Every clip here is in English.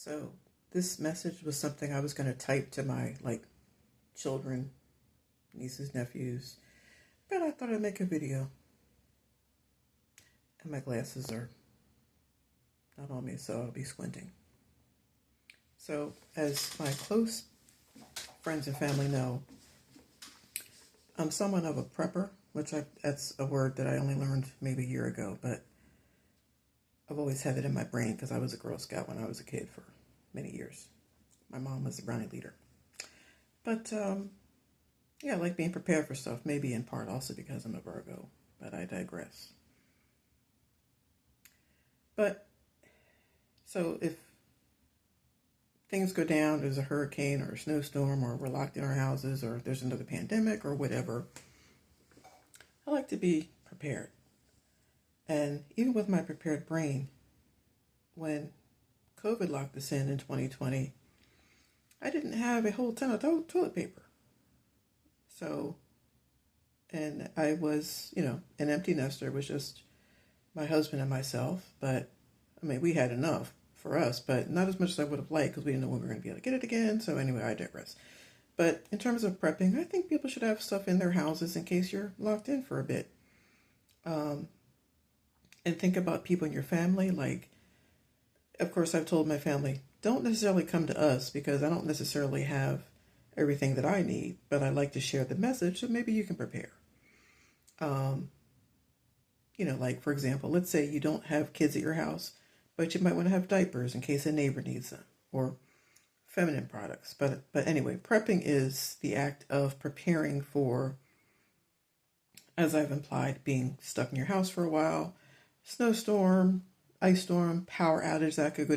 So this message was something I was going to type to my children, nieces, nephews, but I thought I'd make a video. And my glasses are not on me, so I'll be squinting. So as my close friends and family know, I'm somewhat of a prepper, that's a word that I only learned maybe a year ago, but I've always had it in my brain because I was a Girl Scout when I was a kid for many years. My mom was the Brownie leader. But yeah, I like being prepared for stuff, maybe in part also because I'm a Virgo, but I digress. But so if things go down, there's a hurricane or a snowstorm, or we're locked in our houses, or there's another pandemic or whatever, I like to be prepared. And even with my prepared brain, when COVID locked us in 2020, I didn't have a whole ton of toilet paper. So, and I was, an empty nester. It was just my husband and myself. But, we had enough for us, but not as much as I would have liked because we didn't know when we were going to be able to get it again. So anyway, I digress. But in terms of prepping, I think people should have stuff in their houses in case you're locked in for a bit. And think about people in your family. Of course, I've told my family, don't necessarily come to us because I don't necessarily have everything that I need, but I like to share the message so maybe you can prepare. For example, let's say you don't have kids at your house, but you might want to have diapers in case a neighbor needs them, or feminine products. But anyway, prepping is the act of preparing for, as I've implied, being stuck in your house for a while, snowstorm, ice storm, power outage that could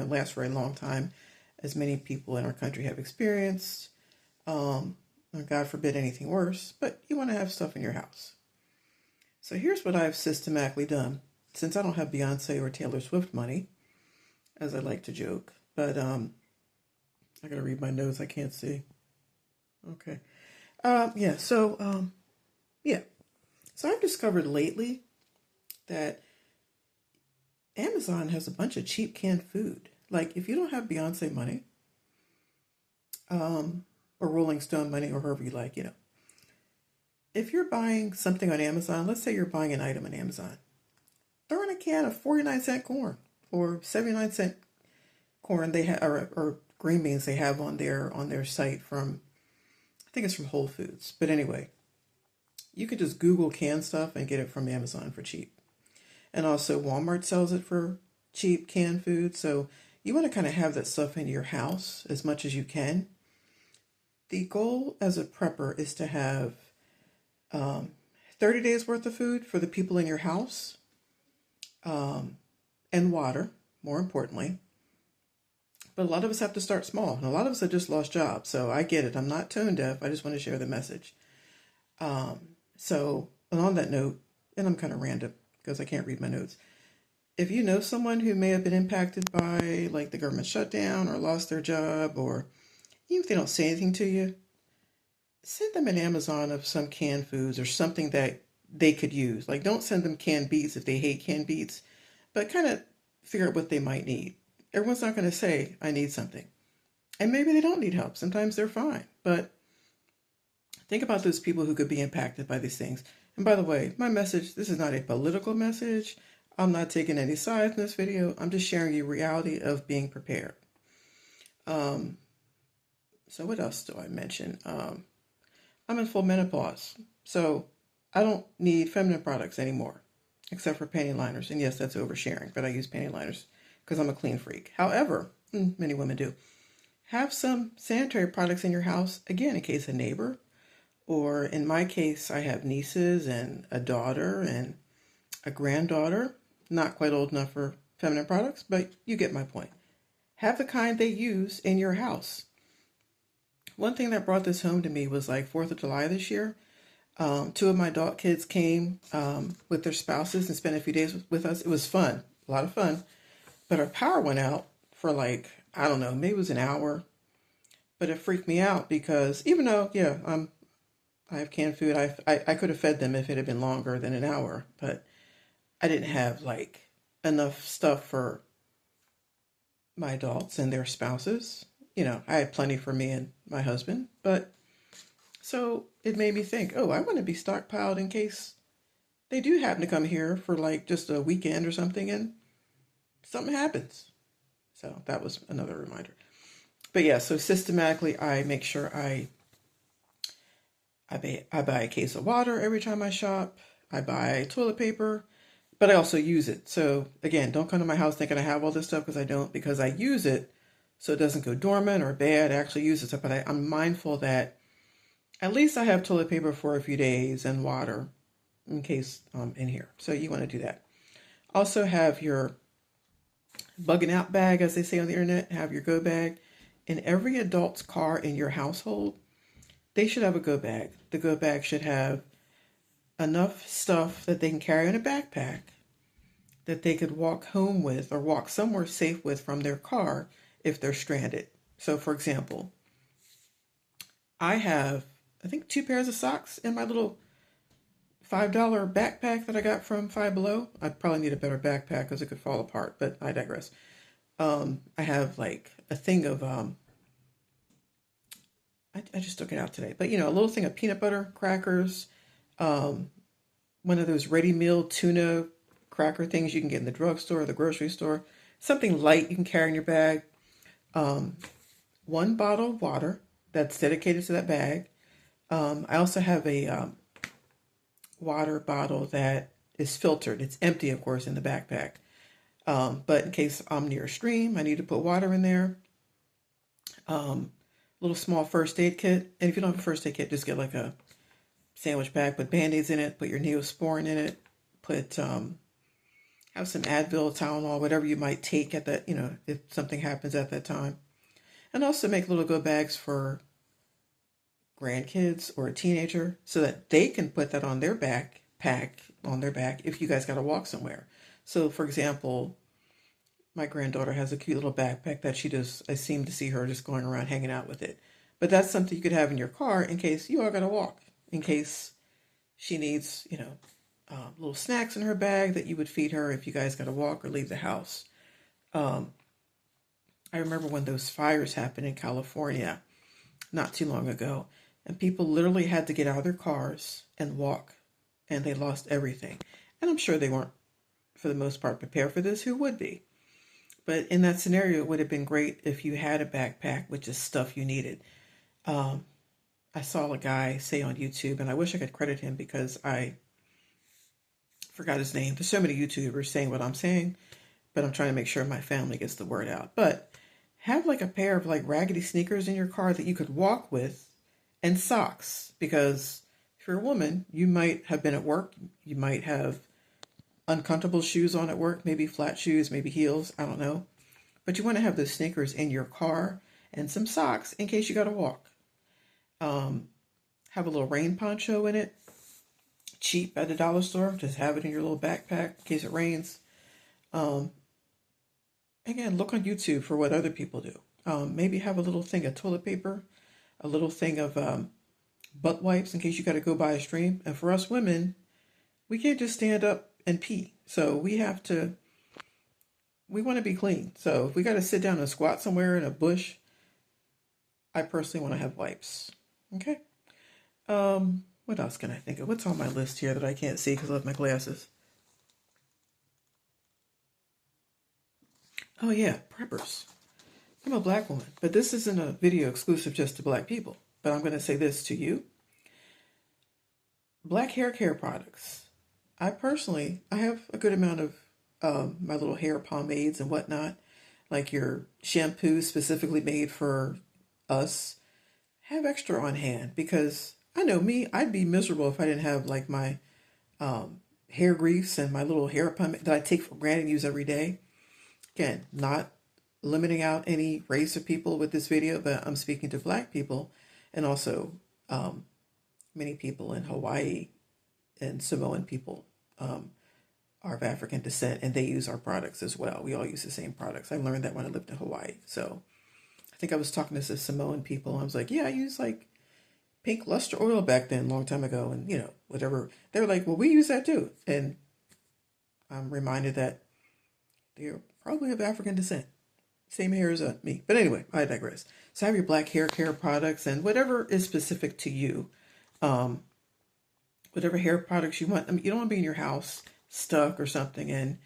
last for a long time, as many people in our country have experienced. God forbid anything worse, but you want to have stuff in your house. So here's what I've systematically done. Since I don't have Beyonce or Taylor Swift money, as I like to joke, but I gotta read my notes. I can't see. Okay. So I've discovered lately that Amazon has a bunch of cheap canned food. Like if you don't have Beyonce money, or Rolling Stone money, or however you like, if you're buying something on Amazon, let's say you're buying an item on Amazon, throw in a can of 49-cent corn or 79-cent corn they have, or green beans they have on their site from, I think it's from Whole Foods. But anyway, you could just Google canned stuff and get it from Amazon for cheap. And also Walmart sells it for cheap canned food. So you want to kind of have that stuff in your house as much as you can. The goal as a prepper is to have 30 days worth of food for the people in your house, and water, more importantly. But a lot of us have to start small, and a lot of us have just lost jobs. So I get it. I'm not tone deaf. I just want to share the message. So on that note, and I'm kind of random because I can't read my notes. If you know someone who may have been impacted by the government shutdown or lost their job, or even if they don't say anything to you, send them an Amazon of some canned foods or something that they could use. Don't send them canned beets if they hate canned beets, but kind of figure out what they might need. Everyone's not going to say, I need something. And maybe they don't need help. Sometimes they're fine. But think about those people who could be impacted by these things. And by the way, my message, this is not a political message. I'm not taking any sides in this video. I'm just sharing you reality of being prepared. So what else do I mention? I'm in full menopause. So I don't need feminine products anymore, except for panty liners. And yes, that's oversharing, but I use panty liners because I'm a clean freak. However, many women do. Have some sanitary products in your house, again, in case a neighbor, or in my case, I have nieces and a daughter and a granddaughter, not quite old enough for feminine products, but you get my point. Have the kind they use in your house. One thing that brought this home to me was 4th of July this year. 2 of my dog kids came with their spouses and spent a few days with us. It was fun, a lot of fun. But our power went out for I don't know, maybe it was an hour. But it freaked me out because even though, I have canned food, I could have fed them if it had been longer than an hour. But I didn't have enough stuff for my adults and their spouses. I had plenty for me and my husband, but so it made me think, oh, I want to be stockpiled in case they do happen to come here for like just a weekend or something and something happens. So that was another reminder. But yeah, so systematically I make sure I buy a case of water every time I shop. I buy toilet paper, but I also use it. So again, don't come to my house thinking I have all this stuff because I don't, because I use it so it doesn't go dormant or bad. I actually use it. But I'm mindful that at least I have toilet paper for a few days and water in case I'm in here. So you want to do that. Also have your bugging out bag, as they say on the internet, have your go bag. In every adult's car in your household, they should have a go bag. The go bag should have enough stuff that they can carry in a backpack that they could walk home with or walk somewhere safe with from their car if they're stranded. So for example, I have, I think, 2 pairs of socks in my little $5 backpack that I got from Five Below. I probably need a better backpack because it could fall apart, but I digress. I have like a thing of, I just took it out today, but a little thing of peanut butter crackers, one of those ready meal tuna cracker things you can get in the drugstore or the grocery store, something light you can carry in your bag, 1 bottle of water that's dedicated to that bag. I also have a water bottle that is filtered. It's empty, of course, in the backpack. But in case I'm near a stream, I need to put water in there. Little small first aid kit. And if you don't have a first aid kit, just get like a sandwich bag, put Band-Aids in it, put your Neosporin in it, put, have some Advil, Tylenol, whatever you might take at that, if something happens at that time. And also make little go bags for grandkids or a teenager so that they can put that on their backpack, on their back if you guys got to walk somewhere. So for example, my granddaughter has a cute little backpack that I seem to see her just going around hanging out with it. But that's something you could have in your car in case you are going to walk, in case she needs, little snacks in her bag that you would feed her if you guys got to walk or leave the house. I remember when those fires happened in California not too long ago, and people literally had to get out of their cars and walk, and they lost everything. And I'm sure they weren't, for the most part, prepared for this. Who would be? But in that scenario, it would have been great if you had a backpack with just stuff you needed. I saw a guy say on YouTube, and I wish I could credit him because I forgot his name. There's so many YouTubers saying what I'm saying, but I'm trying to make sure my family gets the word out. But have like a pair of like raggedy sneakers in your car that you could walk with, and socks, because if you're a woman, you might have been at work, you might have uncomfortable shoes on at work, maybe flat shoes, maybe heels, I don't know. But you want to have those sneakers in your car and some socks in case you got to walk. Have a little rain poncho in it, cheap at the dollar store. Just have it in your little backpack in case it rains. Again, look on YouTube for what other people do. Maybe have a little thing of toilet paper, a little thing of butt wipes in case you got to go by a stream. And for us women, we can't just stand up and pee. So we want to be clean. So if we got to sit down and squat somewhere in a bush, I personally want to have wipes. Okay. What else can I think of? What's on my list here that I can't see because I have my glasses? Oh yeah, preppers. I'm a black woman, but this isn't a video exclusive just to black people. But I'm going to say this to you. Black hair care products. I have a good amount of my little hair pomades and whatnot, like your shampoo specifically made for us. Have extra on hand because I know me, I'd be miserable if I didn't have like my hair grease and my little hair pomade that I take for granted and use every day. Again, not limiting out any race of people with this video, but I'm speaking to black people and also many people in Hawaii and Samoan people are of African descent, and they use our products as well. We all use the same products. I learned that when I lived in Hawaii. So I think I was talking to some Samoan people. I was like, yeah, I use like pink luster oil back then, a long time ago. And, whatever. They were like, well, we use that too. And I'm reminded that they're probably of African descent. same hair as me. But anyway, I digress. So have your black hair care products and whatever is specific to you. Um, whatever hair products you want. I mean, you don't want to be in your house stuck or something and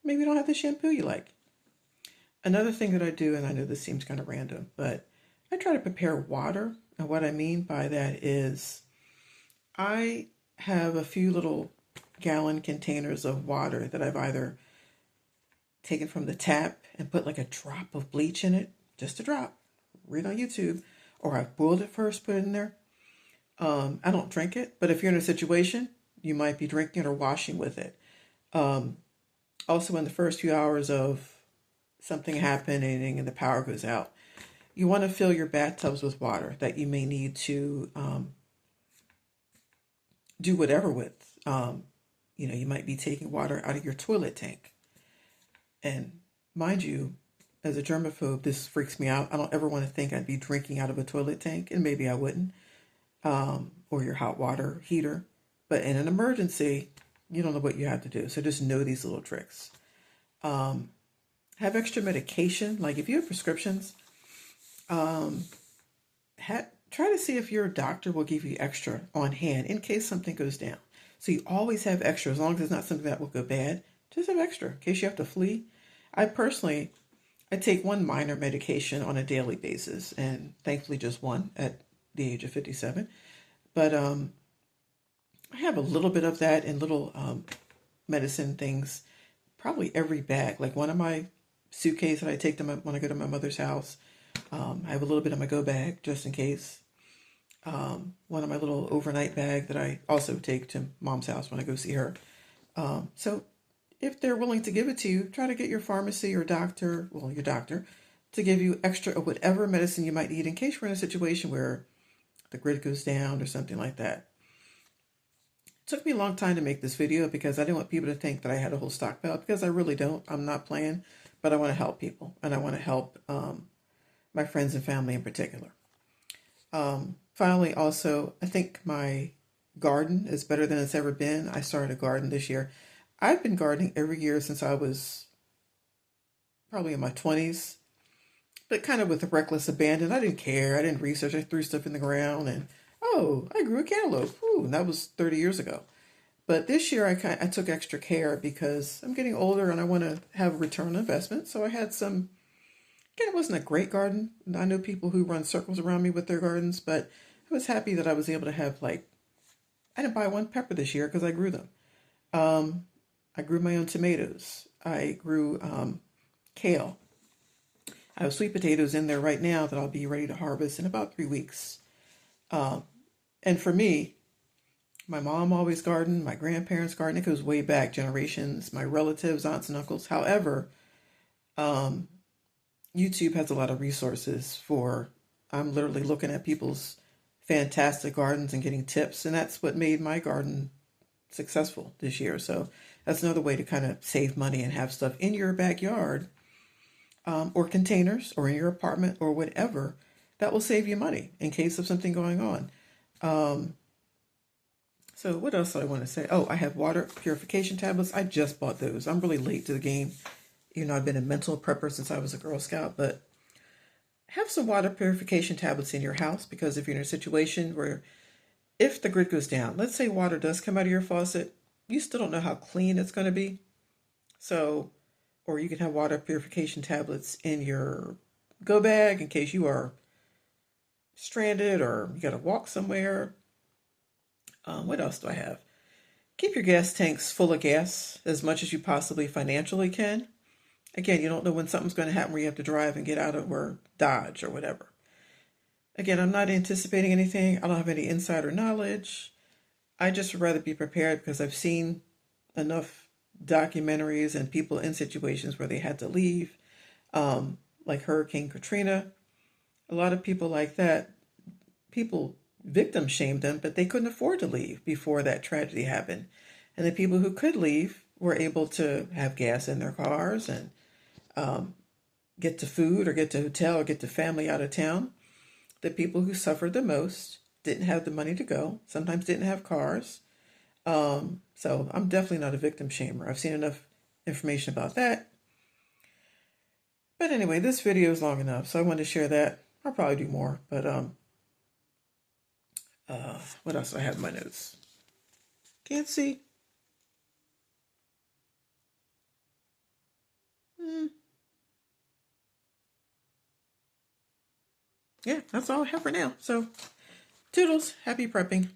maybe you don't have the shampoo you like. Another thing that I do, and I know this seems kind of random, but I try to prepare water. And what I mean by that is I have a few little gallon containers of water that I've either taken from the tap and put like a drop of bleach in it, just a drop, read on YouTube, or I've boiled it first, put it in there. I don't drink it, but if you're in a situation, you might be drinking it or washing with it. Um, Also, in the first few hours of something happening and the power goes out, you want to fill your bathtubs with water that you may need to do whatever with. You might be taking water out of your toilet tank. And mind you, as a germaphobe, this freaks me out. I don't ever want to think I'd be drinking out of a toilet tank, and maybe I wouldn't, or your hot water heater. But in an emergency, you don't know what you have to do. So just know these little tricks. Have extra medication. Like if you have prescriptions, try to see if your doctor will give you extra on hand in case something goes down. So you always have extra, as long as it's not something that will go bad. Just have extra in case you have to flee. I take one minor medication on a daily basis, and thankfully just one at the age of 57. But I have a little bit of that in little medicine things, probably every bag. Like one of my suitcase that I take to when I go to my mother's house, I have a little bit in my go bag just in case. One of my little overnight bag that I also take to mom's house when I go see her. So if they're willing to give it to you, try to get your pharmacy or doctor, well, your doctor, to give you extra or whatever medicine you might need in case you're in a situation where the grid goes down or something like that. It took me a long time to make this video because I didn't want people to think that I had a whole stockpile, because I really don't. I'm not playing, but I want to help people, and I want to help my friends and family in particular. Finally, also, I think my garden is better than it's ever been. I started a garden this year. I've been gardening every year since I was probably in my 20s, but kind of with a reckless abandon. I didn't care. I didn't research. I threw stuff in the ground and, oh, I grew a cantaloupe. Ooh, and that was 30 years ago. But this year I took extra care because I'm getting older and I want to have a return on investment. So I had some, again, it wasn't a great garden. I know people who run circles around me with their gardens, but I was happy that I was able to have, like, I didn't buy one pepper this year because I grew them. I grew my own tomatoes. I grew kale. I have sweet potatoes in there right now that I'll be ready to harvest in about 3 weeks. And for me, my mom always gardened, my grandparents gardened. It goes way back generations, my relatives, aunts and uncles. However, YouTube has a lot of resources for, I'm literally looking at people's fantastic gardens and getting tips. And that's what made my garden successful this year. So that's another way to kind of save money and have stuff in your backyard, or containers, or in your apartment, or whatever, that will save you money in case of something going on. So what else do I want to say? Oh, I have water purification tablets. I just bought those. I'm really late to the game. You know, I've been a mental prepper since I was a Girl Scout, but have some water purification tablets in your house, because if you're in a situation where, if the grid goes down, let's say water does come out of your faucet, you still don't know how clean it's going to be. So, or you can have water purification tablets in your go bag in case you are stranded or you got to walk somewhere. What else do I have? Keep your gas tanks full of gas as much as you possibly financially can. Again, you don't know when something's going to happen where you have to drive and get out of, or dodge or whatever. Again, I'm not anticipating anything. I don't have any insider knowledge. I just would rather be prepared because I've seen enough documentaries and people in situations where they had to leave, like Hurricane Katrina. A lot of people like that, people victim shamed them, but they couldn't afford to leave before that tragedy happened. And the people who could leave were able to have gas in their cars and get to food or get to hotel or get to family out of town. The people who suffered the most didn't have the money to go, sometimes didn't have cars. So I'm definitely not a victim shamer. I've seen enough information about that. But anyway, this video is long enough, so I wanted to share that. I'll probably do more, but what else do I have in my notes? Can't see. Yeah, that's all I have for now. So, toodles, happy prepping.